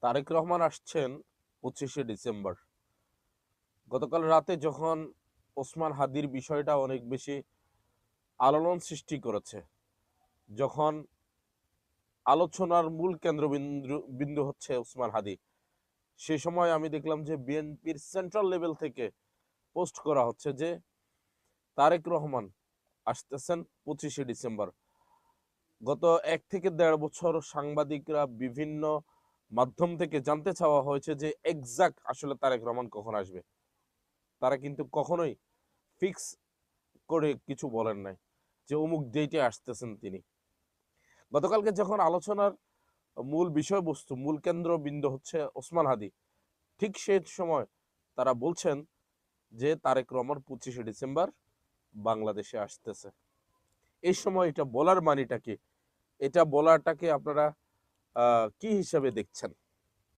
তারেক রহমান আসছেন 25শে ডিসেম্বর। গতকাল রাতে যখন ওসমান হাদির বিষয়টা অনেক বেশি আলোড়ন সৃষ্টি করেছে, যখন আলোচনার মূল কেন্দ্রবিন্দু বিন্দু হচ্ছে ওসমান হাদি, সেই সময় আমি দেখলাম যে বিএনপির সেন্ট্রাল লেভেল থেকে পোস্ট করা হচ্ছে যে তারেক রহমান আসতেছেন 25শে ডিসেম্বর। গত 1 থেকে 1.5 বছর সাংবাদিকরা বিভিন্ন মাধ্যম থেকে জানতে চাওয়া হয়েছে যে এক্সাক্ট আসলে তারেক রহমান কখন আসবে। তারা কিন্তু কখনোই ফিক্স করে কিছু বলেন নাই যে অমুক ডেটে আসতেছেন তিনি। গতকালকে যখন আলোচনার মূল বিষয়বস্তু, মূল কেন্দ্রবিন্দু হচ্ছে ওসমান হাদি, ঠিক সেই সময় তারা বলছেন যে তারেক রহমান 25শে ডিসেম্বর বাংলাদেশে আসতেছে। এই সময় এটা বলার মানেটা কি? এটা বলাটাকে আপনারা কি হিসাবে দেখছেন?